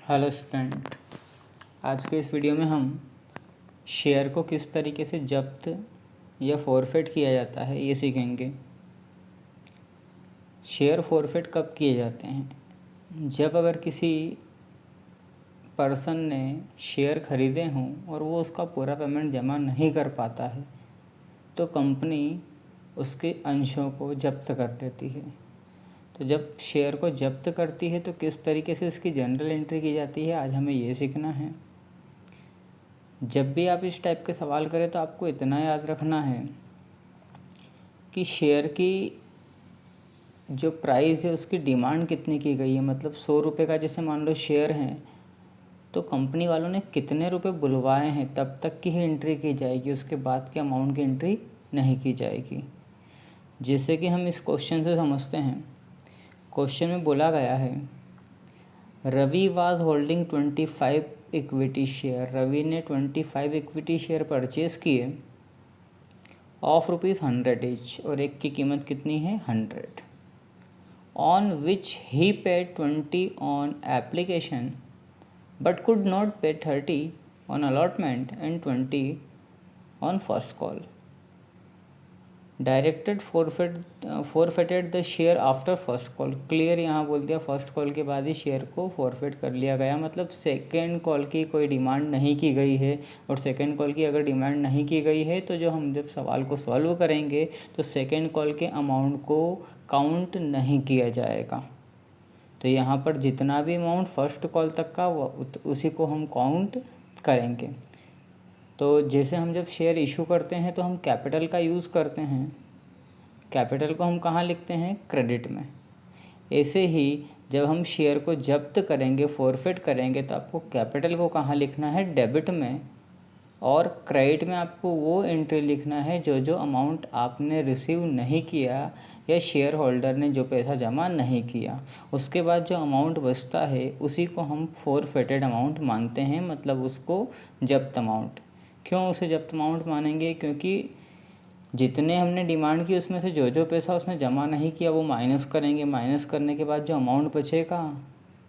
Hello student, आज के इस वीडियो में हम शेयर को किस तरीके से जब्त या फॉरफिट किया जाता है ये सीखेंगे। शेयर फॉरफिट कब किए जाते हैं? जब अगर किसी पर्सन ने शेयर ख़रीदे हों और वो उसका पूरा पेमेंट जमा नहीं कर पाता है तो कंपनी उसके अंशों को जब्त कर लेती है। तो जब शेयर को जब्त करती है तो किस तरीके से इसकी जनरल एंट्री की जाती है, आज हमें ये सीखना है। जब भी आप इस टाइप के सवाल करें तो आपको इतना याद रखना है कि शेयर की जो प्राइस है उसकी डिमांड कितनी की गई है। मतलब 100 रुपये का जैसे मान लो शेयर है तो कंपनी वालों ने कितने रुपए बुलवाए हैं तब तक की ही एंट्री की जाएगी, उसके बाद के अमाउंट की एंट्री नहीं की जाएगी। जैसे कि हम इस क्वेश्चन से समझते हैं। क्वेश्चन में बोला गया है Ravi was holding 25 equity share. Ravi ने 25 इक्विटी शेयर परचेज़ किए ऑफ ₹100 ईच, और एक की कीमत कितनी है 100, on which he paid 20 on application but could not pay 30 on allotment and 20 on first call. Directed forfeited the share after first call. Clear यहाँ बोल दिया फर्स्ट कॉल के बाद ही शेयर को फॉरफिट कर लिया गया। मतलब सेकेंड कॉल की कोई डिमांड नहीं की गई है, और सेकेंड कॉल की अगर डिमांड नहीं की गई है तो जो हम जब सवाल को सॉल्व करेंगे तो सेकेंड कॉल के अमाउंट को काउंट नहीं किया जाएगा। तो यहाँ पर जितना भी अमाउंट फर्स्ट कॉल तक का उसी को हम काउंट करेंगे। तो जैसे हम जब शेयर इशू करते हैं तो हम कैपिटल का यूज़ करते हैं। कैपिटल को हम कहाँ लिखते हैं? क्रेडिट में। ऐसे ही जब हम शेयर को जब्त करेंगे, फॉरफिट करेंगे, तो आपको कैपिटल को कहाँ लिखना है? डेबिट में। और क्रेडिट में आपको वो एंट्री लिखना है जो जो अमाउंट आपने रिसीव नहीं किया या शेयर होल्डर ने जो पैसा जमा नहीं किया। उसके बाद जो अमाउंट बचता है उसी को हम फॉरफिटेड अमाउंट मानते हैं, मतलब उसको जब्त अमाउंट। क्यों उसे जब्त अमाउंट मानेंगे? क्योंकि जितने हमने डिमांड की उसमें से जो जो पैसा उसने जमा नहीं किया वो माइनस करेंगे। माइनस करने के बाद जो अमाउंट बचेगा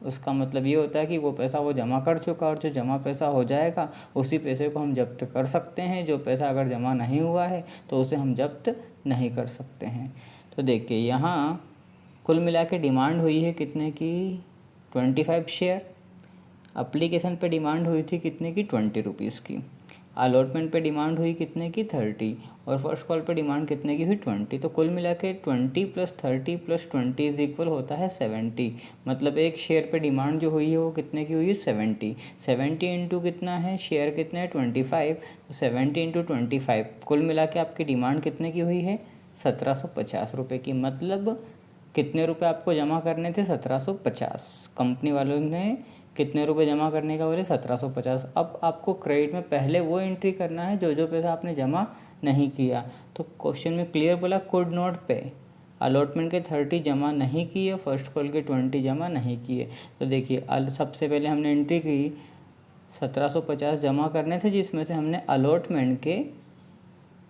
उसका मतलब ये होता है कि वो पैसा वो जमा कर चुका, और जो जमा पैसा हो जाएगा उसी पैसे को हम जब्त कर सकते हैं। जो पैसा अगर जमा नहीं हुआ है तो उसे हम जब्त नहीं कर सकते हैं। तो देखिए यहाँ कुल मिला के डिमांड हुई है कितने की? 25 शेयर। एप्लीकेशन पे डिमांड हुई थी कितने की? 20 रुपीज़ की। अलॉटमेंट पे डिमांड हुई कितने की? 30। और फर्स्ट कॉल पे डिमांड कितने की हुई? 20। तो कुल मिला के 20 + 30 + 20 इज इक्वल होता है 70। मतलब एक शेयर पे डिमांड जो हुई है वो कितने की हुई है? 70। 70 इंटू कितना है? शेयर कितने है? 25। तो 70 इंटू 25 कुल मिला के आपकी डिमांड कितने की हुई है? 1750 रुपये की। मतलब कितने रुपए आपको जमा करने थे? 1750। कंपनी वालों ने कितने रुपए जमा करने का बोले? 1750। अब आपको क्रेडिट में पहले वो एंट्री करना है जो जो पैसा आपने जमा नहीं किया। तो क्वेश्चन में क्लियर बोला कुड नॉट पे। अलॉटमेंट के 30 जमा नहीं किए, फर्स्ट कॉल के 20 जमा नहीं किए। तो देखिए सबसे पहले हमने एंट्री की 1750 जमा करने थे, जिसमें से हमने अलॉटमेंट के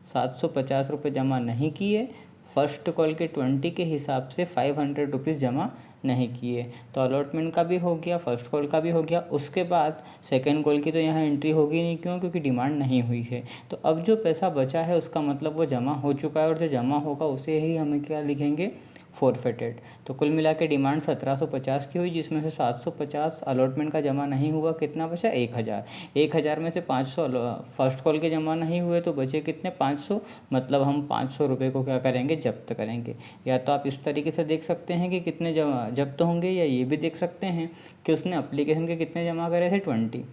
750 रुपये जमा नहीं किए। फर्स्ट कॉल के 20 के हिसाब से 500 रुपीज़ जमा नहीं किए। तो अलॉटमेंट का भी हो गया, फर्स्ट कॉल का भी हो गया। उसके बाद सेकंड कॉल की तो यहाँ एंट्री होगी नहीं, क्यों? क्योंकि डिमांड नहीं हुई है। तो अब जो पैसा बचा है उसका मतलब वो जमा हो चुका है, और जो जमा होगा उसे ही हमें क्या लिखेंगे? फॉरफिटेड। तो कुल मिला के डिमांड 1750 की हुई, जिसमें से 750 अलॉटमेंट का जमा नहीं हुआ। कितना बचा? 1000। 1000 में से 500 फर्स्ट कॉल के जमा नहीं हुए तो बचे कितने? 500। मतलब हम 500 रुपये को क्या करेंगे? जब्त करेंगे। या तो आप इस तरीके से देख सकते हैं कि कितने जब्त होंगे, या ये भी देख सकते हैं कि उसने अप्लीकेशन के कितने जमा करे थे? 20।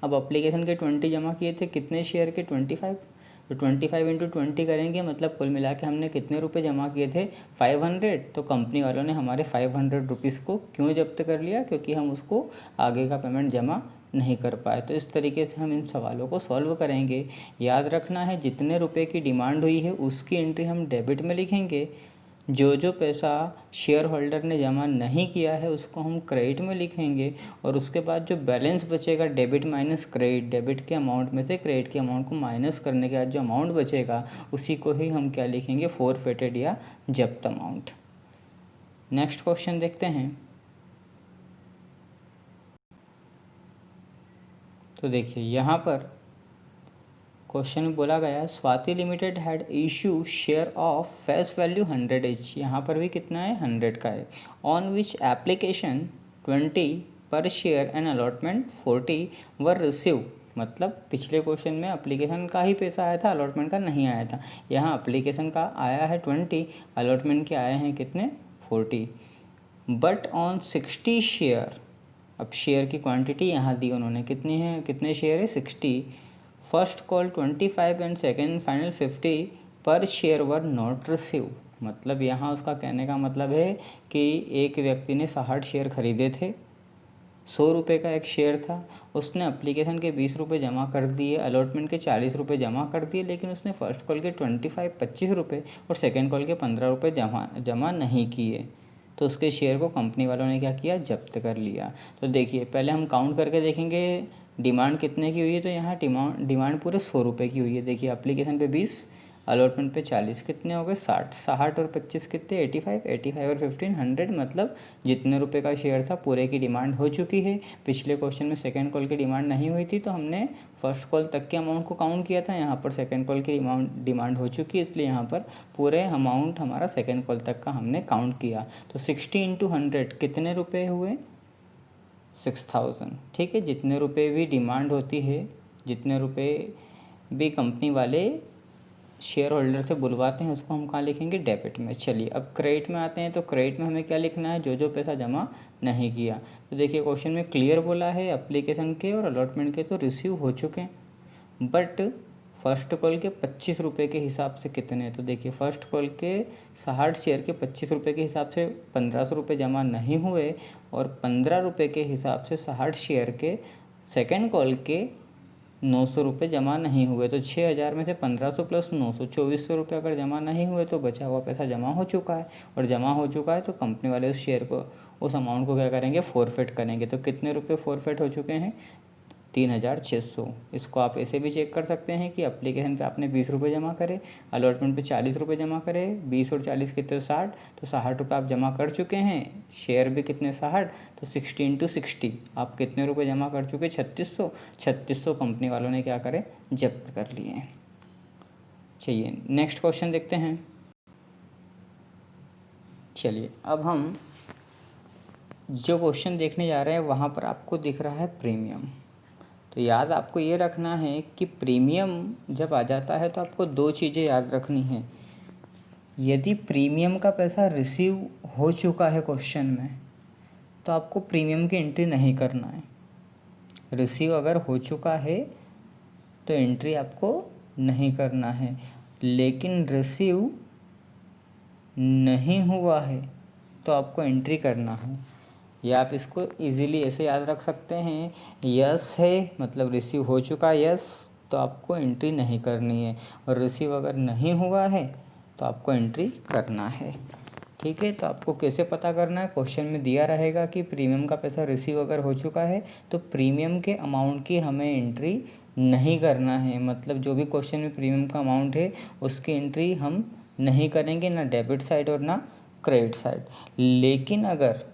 अब अप्लीकेशन के 20 जमा किए थे, कितने शेयर के? 25। तो 25 इंटू 20 करेंगे, मतलब कुल मिला के हमने कितने रुपए जमा किए थे? 500। तो कंपनी वालों ने हमारे 500 रुपीज़ को क्यों जब्त कर लिया? क्योंकि हम उसको आगे का पेमेंट जमा नहीं कर पाए। तो इस तरीके से हम इन सवालों को सॉल्व करेंगे। याद रखना है जितने रुपए की डिमांड हुई है उसकी एंट्री हम डेबिट में लिखेंगे। जो जो पैसा शेयर होल्डर ने जमा नहीं किया है उसको हम क्रेडिट में लिखेंगे। और उसके बाद जो बैलेंस बचेगा, डेबिट माइनस क्रेडिट, डेबिट के अमाउंट में से क्रेडिट के अमाउंट को माइनस करने के बाद जो अमाउंट बचेगा उसी को ही हम क्या लिखेंगे? फॉरफिटेड या जब्त अमाउंट। नेक्स्ट क्वेश्चन देखते हैं। तो देखिए यहाँ पर क्वेश्चन में बोला गया Swati limited had issue share of face value 100 H, यहाँ पर भी कितना है 100 का है, ऑन विच एप्लीकेशन 20 पर share and allotment 40 were receive. मतलब पिछले क्वेश्चन में एप्लीकेशन का ही पैसा आया था, अलॉटमेंट का नहीं आया था। यहाँ एप्लीकेशन का आया है 20, अलॉटमेंट के आए हैं कितने 40। बट ऑन 60 शेयर, अब शेयर की क्वांटिटी यहाँ दी उन्होंने, कितनी है, कितने शेयर है 60। First call 25 and second final 50 पर शेयर वर नॉट रिसीव। मतलब यहाँ उसका कहने का मतलब है कि एक व्यक्ति ने 60 शेयर खरीदे थे, 100 रुपये का एक शेयर था, उसने एप्लीकेशन के 20 रुपये जमा कर दिए, अलॉटमेंट के 40 रुपये जमा कर दिए, लेकिन उसने फर्स्ट कॉल के 25 रुपये और सेकेंड कॉल के 15 रुपये जमा नहीं किए। तो उसके शेयर को कंपनी वालों ने क्या किया, जब्त कर लिया। तो देखिए पहले हम काउंट करके देखेंगे डिमांड कितने की हुई है। तो यहाँ डिमांड पूरे 100 रुपये की हुई है। देखिए एप्लीकेशन पे 20, अलॉटमेंट पे 40, कितने हो गए 60, 60 और 25 कितने 85, 85 और 15 100। मतलब जितने रुपए का शेयर था पूरे की डिमांड हो चुकी है। पिछले क्वेश्चन में सेकंड कॉल की डिमांड नहीं हुई थी, तो हमने फर्स्ट कॉल तक के अमाउंट को काउंट किया था। यहाँ पर सेकंड कॉल की डिमांड हो चुकी है, इसलिए यहाँ पर पूरे अमाउंट हमारा सेकंड कॉल तक का हमने काउंट किया। तो 60 × 100 कितने रुपये हुए 6000। ठीक है, जितने रुपए भी डिमांड होती है, जितने रुपए भी कंपनी वाले शेयर होल्डर से बुलवाते हैं, उसको हम कहाँ लिखेंगे, डेबिट में। चलिए अब क्रेडिट में आते हैं। तो क्रेडिट में हमें क्या लिखना है, जो जो पैसा जमा नहीं किया। तो देखिए क्वेश्चन में क्लियर बोला है एप्लीकेशन के और अलॉटमेंट के तो रिसीव हो चुके हैं, बट फर्स्ट कॉल के 25 रुपये के हिसाब से कितने। तो देखिए फर्स्ट कॉल के 60 शेयर के 25 रुपये के हिसाब से 1500 रुपये जमा नहीं हुए, और 15 रुपये के हिसाब से 60 शेयर के सेकंड कॉल के 900 रुपये जमा नहीं हुए। तो 6000 में से 1500 प्लस 900 2400 रुपये अगर जमा नहीं हुए तो बचा हुआ पैसा जमा हो चुका है, और जमा हो चुका है तो कंपनी वाले उस शेयर को, उस अमाउंट को क्या करेंगे, फॉरफिट करेंगे। तो कितने रुपये फॉरफिट हो चुके हैं 3600। इसको आप ऐसे भी चेक कर सकते हैं कि एप्लीकेशन पे आपने 20 रुपये जमा करे, अलॉटमेंट पे 40 रुपये जमा करे, 20 और 40 कितने 60, तो 60 रुपये आप जमा कर चुके हैं, शेयर भी कितने 60, तो 60 × 60 आप कितने रुपये जमा कर चुके 3600 कंपनी वालों ने क्या करे, जब्त कर लिए। चलिए नेक्स्ट क्वेश्चन देखते हैं। चलिए अब हम जो क्वेश्चन देखने जा रहे हैं वहाँ पर आपको दिख रहा है प्रीमियम। तो याद आपको ये रखना है कि प्रीमियम जब आ जाता है तो आपको दो चीज़ें याद रखनी है। यदि प्रीमियम का पैसा रिसीव हो चुका है क्वेश्चन में, तो आपको प्रीमियम की एंट्री नहीं करना है। रिसीव अगर हो चुका है तो एंट्री आपको नहीं करना है, लेकिन रिसीव नहीं हुआ है तो आपको एंट्री करना है। या आप इसको इजीली ऐसे याद रख सकते हैं, यस है मतलब रिसीव हो चुका है, यस तो आपको एंट्री नहीं करनी है, और रिसीव अगर नहीं हुआ है तो आपको एंट्री करना है। ठीक है, तो आपको कैसे पता करना है, क्वेश्चन में दिया रहेगा कि प्रीमियम का पैसा रिसीव अगर हो चुका है तो प्रीमियम के अमाउंट की हमें एंट्री नहीं करना है। मतलब जो भी क्वेश्चन में प्रीमियम का अमाउंट है उसकी एंट्री हम नहीं करेंगे, ना डेबिट साइड और ना क्रेडिट साइड। लेकिन अगर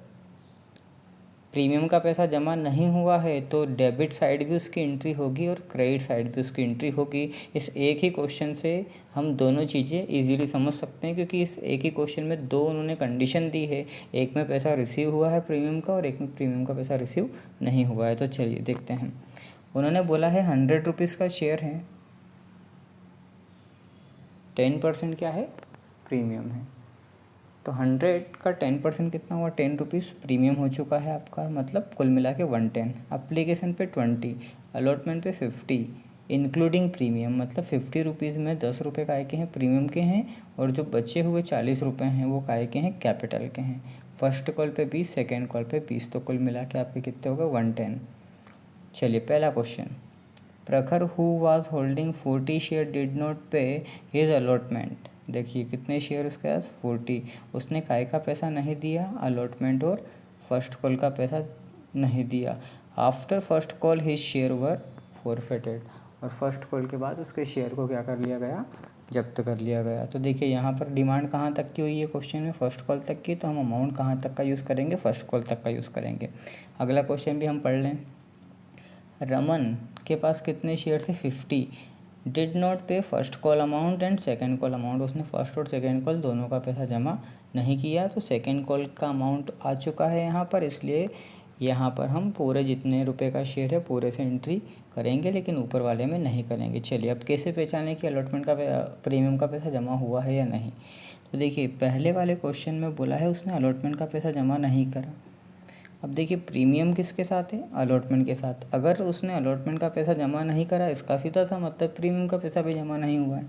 प्रीमियम का पैसा जमा नहीं हुआ है तो डेबिट साइड भी उसकी एंट्री होगी और क्रेडिट साइड भी उसकी एंट्री होगी। इस एक ही क्वेश्चन से हम दोनों चीज़ें इजीली समझ सकते हैं, क्योंकि इस एक ही क्वेश्चन में दो उन्होंने कंडीशन दी है, एक में पैसा रिसीव हुआ है प्रीमियम का और एक में प्रीमियम का पैसा रिसीव नहीं हुआ है। तो चलिए देखते हैं। उन्होंने बोला है 100 रुपीज़ का शेयर है, 10% क्या है, प्रीमियम है। तो 100 का 10% कितना हुआ, 10 रुपीज़ प्रीमियम हो चुका है आपका, मतलब कुल मिला के 110। एप्लीकेशन पे 20, अलॉटमेंट पे 50 इंक्लूडिंग प्रीमियम, मतलब 50 रुपीज़ में 10 रुपये काय के हैं, प्रीमियम के हैं, और जो बचे हुए 40 रुपये हैं वो काय के हैं, कैपिटल के हैं। फर्स्ट कॉल पे 20, सेकेंड कॉल पे 20, तो कुल मिला के आपके कितने हो गए 110। चलिए पहला क्वेश्चन, प्रखर who was holding 40 share did not पे हिज अलॉटमेंट। देखिए कितने शेयर उसके पास 40, उसने काय का पैसा नहीं दिया, अलॉटमेंट और फर्स्ट कॉल का पैसा नहीं दिया। After first call his share वर फॉरफिटेड, और फर्स्ट कॉल के बाद उसके शेयर को क्या कर लिया गया, जब्त कर लिया गया। तो देखिए यहाँ पर डिमांड कहाँ तक की हुई है क्वेश्चन में, फर्स्ट कॉल तक की, तो हम अमाउंट कहाँ तक का यूज़ करेंगे, फर्स्ट कॉल तक का यूज़ करेंगे। अगला क्वेश्चन भी हम पढ़ लें। रमन के पास कितने शेयर थे 50। डिड नॉट पे first call amount and second call amount, उसने फर्स्ट और सेकेंड कॉल दोनों का पैसा जमा नहीं किया, तो सेकेंड कॉल का अमाउंट आ चुका है यहाँ पर, इसलिए यहाँ पर हम पूरे जितने रुपए का शेयर है पूरे से एंट्री करेंगे, लेकिन ऊपर वाले में नहीं करेंगे। चलिए अब कैसे पहचानें कि अलॉटमेंट का प्रीमियम का पैसा जमा हुआ है या नहीं। तो देखिए पहले वाले क्वेश्चन में बोला है उसने अलॉटमेंट का पैसा जमा नहीं करा। अब देखिए प्रीमियम किसके साथ है, अलॉटमेंट के साथ। अगर उसने अलॉटमेंट का पैसा जमा नहीं करा, इसका सीधा सा मतलब प्रीमियम का पैसा भी जमा नहीं हुआ है,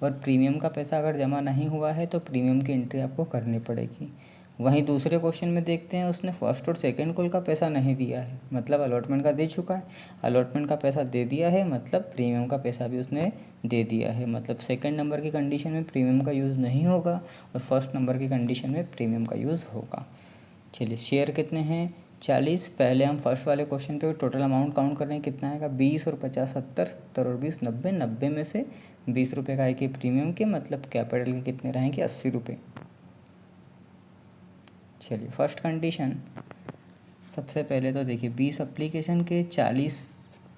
और प्रीमियम का पैसा अगर जमा नहीं हुआ है तो प्रीमियम की एंट्री आपको करनी पड़ेगी। वहीं दूसरे क्वेश्चन में देखते हैं उसने फर्स्ट और सेकंड कॉल का पैसा नहीं दिया है, मतलब अलॉटमेंट का दे चुका है। अलॉटमेंट का पैसा दे दिया है मतलब प्रीमियम का पैसा भी उसने दे दिया है, मतलब सेकंड नंबर की कंडीशन में प्रीमियम का यूज़ नहीं होगा और फर्स्ट नंबर की कंडीशन में प्रीमियम का यूज़ होगा। चलिए शेयर कितने हैं 40। पहले हम फर्स्ट वाले क्वेश्चन पे टोटल अमाउंट काउंट कर रहे हैं, कितना आएगा 20 और 50 70, 70 और 20 90, 90 में से 20 रुपये का आएगी प्रीमियम के, मतलब कैपिटल के कितने रहेंगे 80 रुपये। चलिए फर्स्ट कंडीशन, सबसे पहले तो देखिए 20 एप्लीकेशन के 40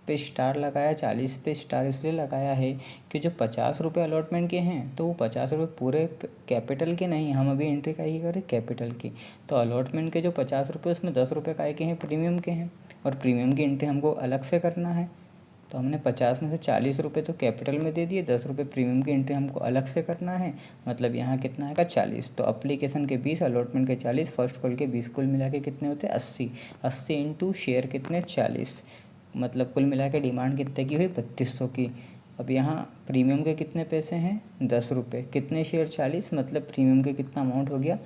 पे स्टार लगाया। 40 पे स्टार इसलिए लगाया है कि जो 50 रुपये अलॉटमेंट के हैं तो वो 50 रुपये पूरे कैपिटल के नहीं, हम अभी एंट्री का ही करें कैपिटल की। तो अलॉटमेंट के जो 50 रुपये उसमें 10 रुपये काय के हैं प्रीमियम के हैं, और प्रीमियम की एंट्री हमको अलग से करना है। तो हमने 50 में से 40 रुपये तो कैपिटल में दे दिए, 10 रुपये प्रीमियम की एंट्री हमको अलग से करना है, मतलब यहाँ कितना आएगा 40। तो एप्लीकेशन के 20, अलॉटमेंट के 40, फर्स्ट कॉल के 20, कुल मिला के कितने होते हैं 80। 80 इंटू शेयर कितने 40, मतलब कुल मिला के डिमांड कितने की हुई 3200 की। अब यहाँ प्रीमियम के कितने पैसे हैं 10 रुपये, कितने शेयर 40, मतलब प्रीमियम के कितना अमाउंट हो गया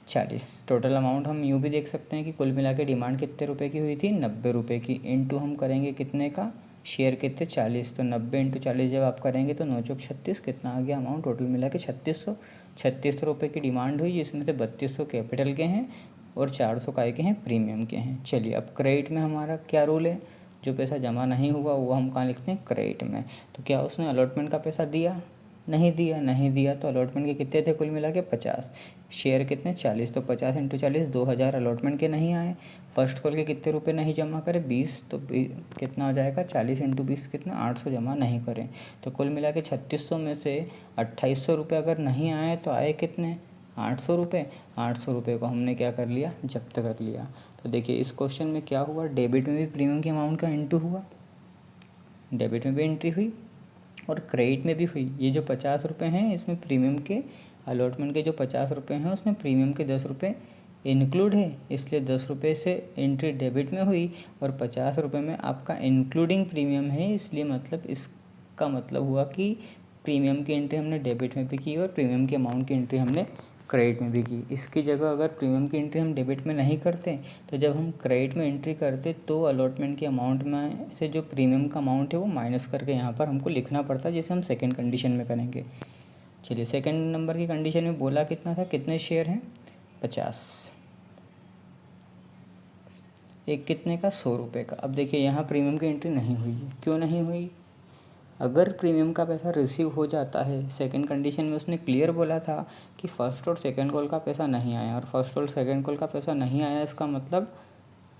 40। टोटल अमाउंट हम यूँ भी देख सकते हैं कि कुल मिला के डिमांड कितने रुपए की हुई थी 90 रुपये की, इंटू हम करेंगे कितने का शेयर कितने 40, तो 90 इंटू 40 जब आप करेंगे तो 9 चौक 36, कितना आ गया अमाउंट टोटल मिला के 3600। 3600 रुपये की डिमांड हुई, जिसमें से 3200 कैपिटल के हैं और 400 काय के हैं प्रीमियम के हैं। चलिए अब क्रेडिट में हमारा क्या रूल है, जो पैसा जमा नहीं हुआ वो हम कहाँ लिखते हैं क्रेडिट में। तो क्या उसने अलॉटमेंट का पैसा दिया, नहीं दिया, नहीं दिया, तो अलॉटमेंट के कितने थे कुल मिला के 50, शेयर कितने 40, तो 50 इंटू 40 2000 अलॉटमेंट के नहीं आए। फर्स्ट कॉल के कितने रुपए नहीं जमा करें 20, तो कितना हो जाएगा 40 इंटू 20 कितना 800 जमा नहीं करें। तो कुल मिला के 3600 में से 2800 रुपये अगर नहीं आए तो आए कितने 800 रुपये। 800 रुपये को हमने क्या कर लिया जब्त कर लिया। तो देखिए इस क्वेश्चन में क्या हुआ, डेबिट में भी प्रीमियम के अमाउंट का इंटू हुआ, डेबिट में भी एंट्री हुई और क्रेडिट में भी हुई। ये जो 50 रुपये हैं इसमें प्रीमियम के अलॉटमेंट के जो 50 रुपये हैं उसमें प्रीमियम के 10 रुपये इंक्लूड है, इसलिए 10 रुपये से एंट्री डेबिट में हुई और 50 रुपये में आपका इंक्लूडिंग प्रीमियम है, इसलिए मतलब इसका मतलब हुआ कि प्रीमियम की एंट्री हमने डेबिट में भी की और प्रीमियम के अमाउंट की एंट्री हमने क्रेडिट में भी की। इसकी जगह अगर प्रीमियम की एंट्री हम डेबिट में नहीं करते तो जब हम क्रेडिट में एंट्री करते तो अलॉटमेंट के अमाउंट में से जो प्रीमियम का अमाउंट है वो माइनस करके यहाँ पर हमको लिखना पड़ता है, जैसे हम सेकंड कंडीशन में करेंगे। चलिए सेकंड नंबर की कंडीशन में बोला कितना था, कितने शेयर हैं 50, एक कितने का 100 रुपये का। अब देखिए यहाँ प्रीमियम की एंट्री नहीं हुई है, क्यों नहीं हुई, अगर प्रीमियम का पैसा रिसीव हो जाता है, सेकंड कंडीशन में उसने क्लियर बोला था कि फ़र्स्ट और सेकंड कॉल का पैसा नहीं आया, और फर्स्ट और सेकंड कॉल का पैसा नहीं आया इसका मतलब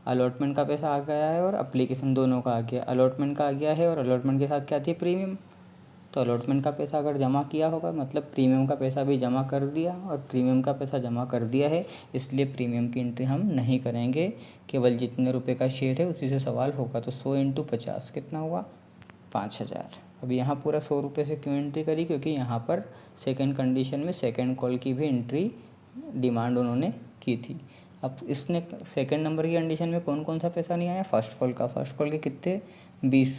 अलॉटमेंट का पैसा आ गया है और एप्लीकेशन दोनों का आ गया। अलॉटमेंट का आ गया है और अलॉटमेंट के साथ क्या थी प्रीमियम, तो अलॉटमेंट का पैसा अगर जमा किया होगा मतलब प्रीमियम का पैसा भी जमा कर दिया, और प्रीमियम का पैसा जमा कर दिया है इसलिए प्रीमियम की एंट्री हम नहीं करेंगे, केवल जितने रुपए का शेयर है उसी से सवाल होगा। तो 100 इंटू 50 कितना हुआ 5000। अब यहाँ पूरा 100 रुपये से क्यों एंट्री करी, क्योंकि यहाँ पर सेकंड कंडीशन में सेकंड कॉल की भी एंट्री डिमांड उन्होंने की थी। अब इसने सेकंड नंबर की कंडीशन में कौन कौन सा पैसा नहीं आया, फर्स्ट कॉल का। फर्स्ट कॉल के कितने 20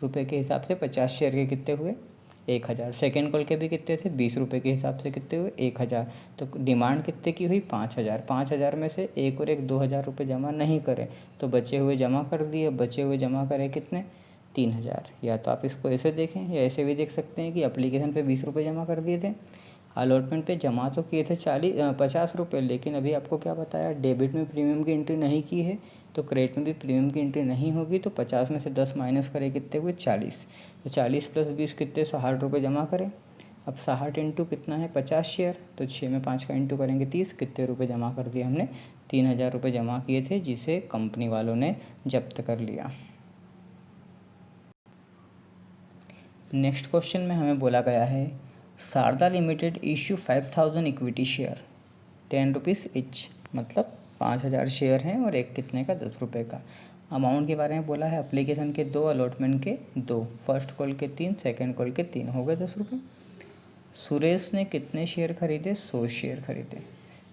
रुपये के हिसाब से 50 शेयर के कितने हुए 1000। सेकेंड कॉल के भी कितने थे 20 रुपये के हिसाब से कितने हुए 1000। तो डिमांड कितने की हुई 5000। 5000 में से एक और एक 2000 रुपये जमा नहीं करें तो बचे हुए जमा कर दिए, बचे हुए जमा करें कितने 3000। या तो आप इसको ऐसे देखें या ऐसे भी देख सकते हैं कि एप्लीकेशन पे 20 रुपये जमा कर दिए थे, अलॉटमेंट पे जमा तो किए थे 50 रुपये, लेकिन अभी आपको क्या बताया डेबिट में प्रीमियम की एंट्री नहीं की है तो क्रेडिट में भी प्रीमियम की एंट्री नहीं होगी। तो 50 में से 10 माइनस करें कितने हुए 40, तो 40 प्लस 20 कितने 60 रुपये जमा करें। अब 60 इंटू कितना है 50 शेयर, तो 6 में 5 का इंटू करेंगे 30, कितने रुपये जमा कर दिए हमने 3000 रुपये जमा किए थे, जिसे कंपनी वालों ने जब्त कर लिया। नेक्स्ट क्वेश्चन में हमें बोला गया है Sharda limited issue 5000 equity share 10 rupees each, मतलब 5000 शेयर हैं और एक कितने का 10 रुपये का। अमाउंट के बारे में बोला है एप्लीकेशन के 2, अलॉटमेंट के 2, फर्स्ट कॉल के 3, सेकंड कॉल के 3, हो गए 10 रुपये। सुरेश ने कितने शेयर खरीदे? 100 शेयर खरीदे।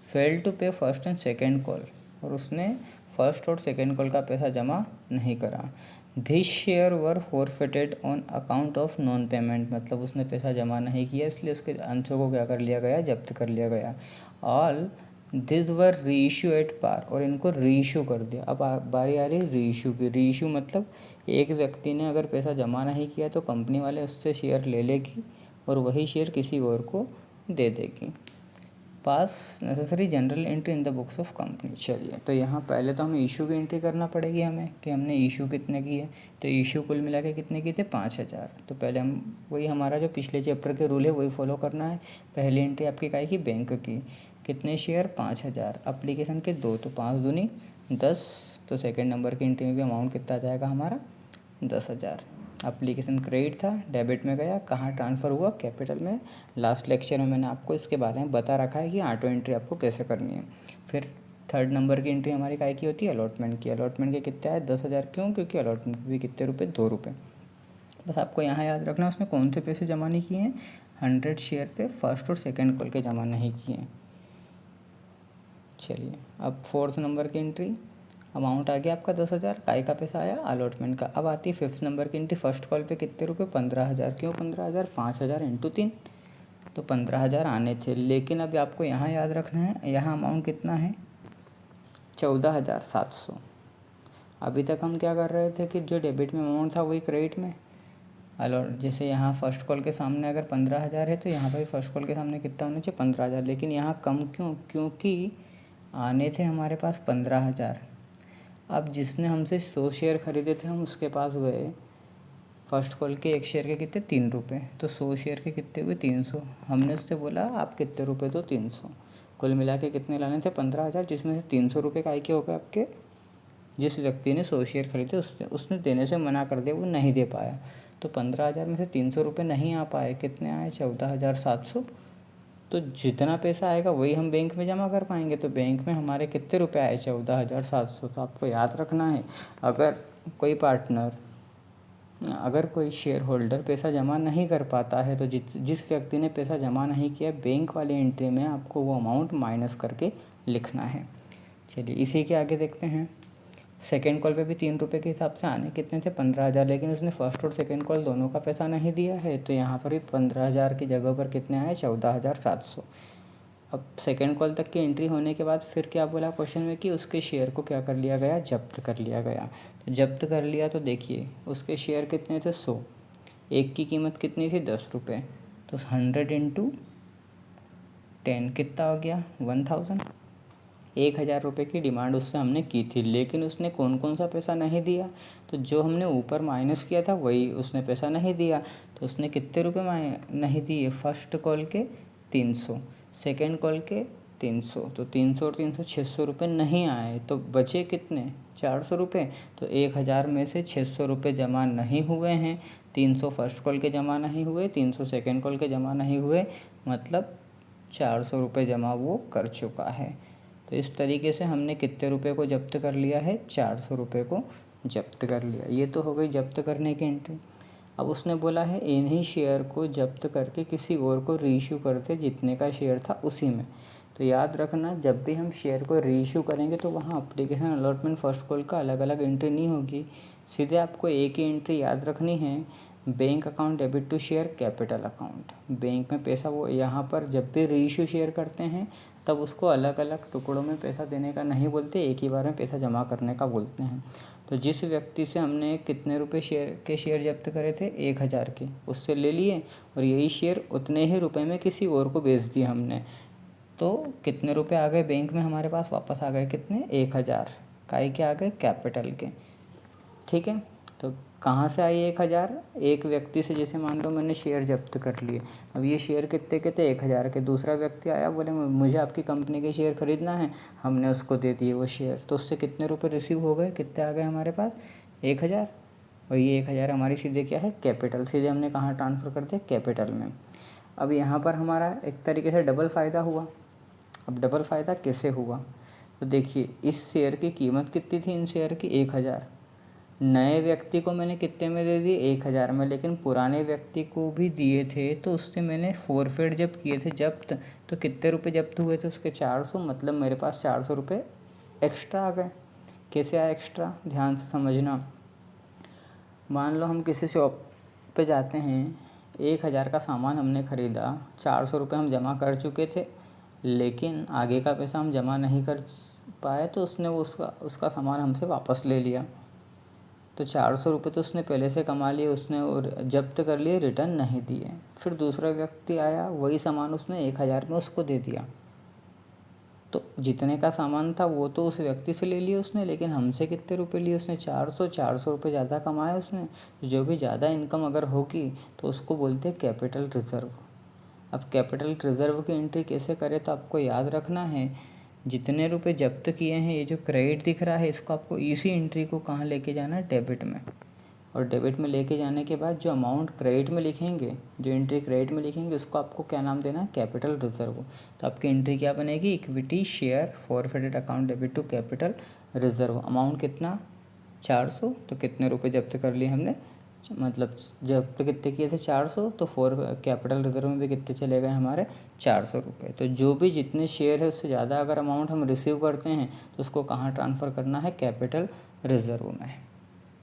फेल टू पे फर्स्ट एंड सेकंड कॉल, और उसने फर्स्ट और सेकंड कॉल का पैसा जमा नहीं करा। This share were forfeited on account of non payment, मतलब उसने पैसा जमा नहीं किया इसलिए उसके अंशों को क्या कर लिया गया? जब्त कर लिया गया। ऑल दिस वर री इशू एट पार, और इनको री इशू कर दिया। अब बारी आ रही री इशू की। री इशू मतलब एक व्यक्ति ने अगर पैसा जमा नहीं किया तो कंपनी वाले उससे शेयर ले लेगी और वही शेयर किसी और को दे देगी। पास necessary general entry in the books of company. चलिए, तो यहाँ पहले तो हमें इशू की एंट्री करना पड़ेगी हमें कि हमने इशू कितने किए। तो इशू कुल मिला के कितने किए थे? 5000। तो पहले हम वही हमारा जो पिछले चैप्टर के रूल है वही फॉलो करना है। पहली एंट्री आपकी काय की? बैंक की। कितने शेयर? 5000। एप्लीकेशन के 2, तो 5 दूनी 10। तो सेकेंड नंबर की एंट्री में भी अमाउंट कितना आ जाएगा हमारा? 10,000। एप्लीकेशन क्रेडिट था, डेबिट में गया, कहाँ ट्रांसफ़र हुआ? कैपिटल में। लास्ट लेक्चर में मैंने आपको इसके बारे में बता रखा है कि ऑटो एंट्री आपको कैसे करनी है। फिर थर्ड नंबर की एंट्री हमारी काय की होती है? अलॉटमेंट की। अलॉटमेंट के कितने आए? 10,000। क्यों? क्योंकि अलॉटमेंट भी कितने रुपये? 2 रुपये। बस आपको यहाँ याद रखना उसने कौन से पैसे जमा नहीं किए हैं? 100 शेयर पे फर्स्ट और सेकेंड कॉल के जमा नहीं किए हैं। चलिए, अब फोर्थ नंबर की एंट्री, अमाउंट आ गया आपका 10,000, काय का पैसा आया? अलॉटमेंट का। अब आती है फिफ्थ नंबर की एंट्री, फर्स्ट कॉल पे कितने रुपए? 15,000। क्यों 15,000? 5,000 इंटू 3, तो 15,000 आने थे। लेकिन अभी आपको यहाँ याद रखना है, यहाँ अमाउंट कितना है? 14,700। अभी तक हम क्या कर रहे थे कि जो डेबिट में अमाउंट था वही क्रेडिट में। अलॉट, जैसे यहाँ फर्स्ट कॉल के सामने अगर 15,000 है तो यहाँ पर फर्स्ट कॉल के सामने कितना होना चाहिए? 15,000। लेकिन यहाँ कम क्यों? क्योंकि आने थे हमारे पास 15,000। अब जिसने हमसे 100 शेयर खरीदे थे हम उसके पास गए, फर्स्ट कॉल के एक शेयर के कितने? 3 रुपये। तो 100 शेयर के कितने हुए? 300। हमने उससे बोला आप कितने रुपए दो? 300। कुल मिला के कितने लाने थे? 15,000, जिसमें से 300 रुपये का के हो गए आपके। जिस व्यक्ति ने 100 शेयर खरीदे उसने देने से मना कर दिया, वो नहीं दे पाया। तो 15,000 में से 300 रुपये नहीं आ पाए। कितने आए? 14,700। तो जितना पैसा आएगा वही हम बैंक में जमा कर पाएंगे। तो बैंक में हमारे कितने रुपए आए? 14,700। तो आपको याद रखना है, अगर कोई पार्टनर, अगर कोई शेयर होल्डर पैसा जमा नहीं कर पाता है तो जिस व्यक्ति ने पैसा जमा नहीं किया, बैंक वाली एंट्री में आपको वो अमाउंट माइनस करके लिखना है। चलिए, इसी के आगे देखते हैं। सेकेंड कॉल पे भी 3 रुपये के हिसाब से आने कितने थे? 15,000। लेकिन उसने फर्स्ट और सेकेंड कॉल दोनों का पैसा नहीं दिया है, तो यहाँ पर भी 15,000 की जगह पर कितने आए? 14,700। अब सेकेंड कॉल तक की एंट्री होने के बाद फिर क्या बोला क्वेश्चन में कि उसके शेयर को क्या कर लिया गया? जब्त कर लिया गया। तो जब्त कर लिया तो देखिए उसके शेयर कितने थे? 100। एक की कीमत कितनी थी? 10 रुपये। तो 100 इंटू 10 कितना हो गया? 1000। 1,000 रुपये की डिमांड उससे हमने की थी, लेकिन उसने कौन कौन सा पैसा नहीं दिया? तो जो हमने ऊपर माइनस किया था वही उसने पैसा नहीं दिया। तो उसने कितने रुपए नहीं दिए? फर्स्ट कॉल के 300, सेकेंड कॉल के 300। तो 300 और 300 600 रुपये नहीं आए। तो बचे कितने? 400 रुपये। तो 1,000 में से 600 रुपये जमा नहीं हुए हैं। 300 फर्स्ट कॉल के जमा नहीं हुए, 300 सेकेंड कॉल के जमा नहीं हुए, मतलब 400 रुपये जमा वो कर चुका है। तो इस तरीके से हमने कितने रुपए को जब्त कर लिया है? 400 रुपये को जब्त कर लिया। ये तो हो गई जब्त करने की एंट्री। अब उसने बोला है इन्हीं शेयर को जब्त करके किसी और को रीइश्यू करते जितने का शेयर था उसी में। तो याद रखना, जब भी हम शेयर को रीइश्यू करेंगे तो वहाँ एप्लीकेशन अलॉटमेंट फर्स्ट कॉल का अलग अलग एंट्री नहीं होगी, सीधे आपको एक ही एंट्री याद रखनी है, bank account debit to share capital account. Bank में पैसा वो यहाँ पर जब भी रीइश्यू शेयर करते हैं तब उसको अलग अलग टुकड़ों में पैसा देने का नहीं बोलते, एक ही बार में पैसा जमा करने का बोलते हैं। तो जिस व्यक्ति से हमने कितने रुपए शेयर जब्त करे थे? 1,000 के, उससे ले लिए और यही शेयर उतने ही रुपए में किसी और को बेच दिए हमने। तो कितने रुपए आ गए बैंक में हमारे पास? वापस आ गए कितने? 1,000। काय के आ गए? कैपिटल के। ठीक है, तो कहाँ से आई 1,000? एक व्यक्ति से, जैसे मान लो मैंने शेयर जब्त कर लिए। अब ये शेयर कितने के थे? 1,000 के। दूसरा व्यक्ति आया, बोले मुझे आपकी कंपनी के शेयर खरीदना है, हमने उसको दे दिए वो शेयर। तो उससे कितने रुपए रिसीव हो गए? कितने आ गए हमारे पास? 1,000। और ये 1000 हमारी सीधे क्या है, कैपिटल, सीधे हमने कहाँ ट्रांसफ़र कर दिया, कैपिटल में। अब यहाँ पर हमारा एक तरीके से डबल फ़ायदा हुआ। अब डबल फ़ायदा कैसे हुआ, तो देखिए इस शेयर की कीमत कितनी थी, इन शेयर की 1000। नए व्यक्ति को मैंने कितने में दे दिए, 1000 में, लेकिन पुराने व्यक्ति को भी दिए थे तो उससे मैंने फोरफेट जब किए थे जब्त, तो कितने रुपए जब्त हुए थे उसके, 400, मतलब मेरे पास 400 रुपये एक्स्ट्रा आ गए। कैसे आया एक्स्ट्रा, ध्यान से समझना। मान लो हम किसी शॉप पे जाते हैं, 1000 का सामान हमने ख़रीदा, 400 रुपये हम जमा कर चुके थे, लेकिन आगे का पैसा हम जमा नहीं कर पाए तो उसने वो उसका सामान हमसे वापस ले लिया। तो 400 रुपये तो उसने पहले से कमा लिए, उसने और जब्त कर लिए, रिटर्न नहीं दिए। फिर दूसरा व्यक्ति आया, वही सामान उसने 1000 में उसको दे दिया। तो जितने का सामान था वो तो उस व्यक्ति से ले लिया उसने, लेकिन हमसे कितने रुपए लिए उसने, 400 रुपये ज़्यादा कमाए उसने। तो जो भी ज़्यादा इनकम अगर होगी तो उसको बोलते हैं कैपिटल रिज़र्व। अब कैपिटल रिज़र्व की एंट्री कैसे करें, तो आपको याद रखना है, जितने रुपए जब्त किए हैं, ये जो क्रेडिट दिख रहा है, इसको आपको इसी एंट्री को कहाँ लेके जाना है, डेबिट में। और डेबिट में लेके जाने के बाद जो अमाउंट क्रेडिट में लिखेंगे, जो एंट्री क्रेडिट में लिखेंगे, उसको आपको क्या नाम देना है, कैपिटल रिजर्व। तो आपकी एंट्री क्या बनेगी, equity share forfeited account debit to capital reserve. Amount कितना, 400, तो कितने रुपए जब्त कर लिए हमने, मतलब जब्त कितने किए थे, 400, तो कैपिटल रिजर्व में भी कितने चले गए हमारे, 400 रुपये। तो जो भी जितने शेयर है उससे ज़्यादा अगर अमाउंट हम रिसीव करते हैं तो उसको कहाँ ट्रांसफ़र करना है, कैपिटल रिजर्व में।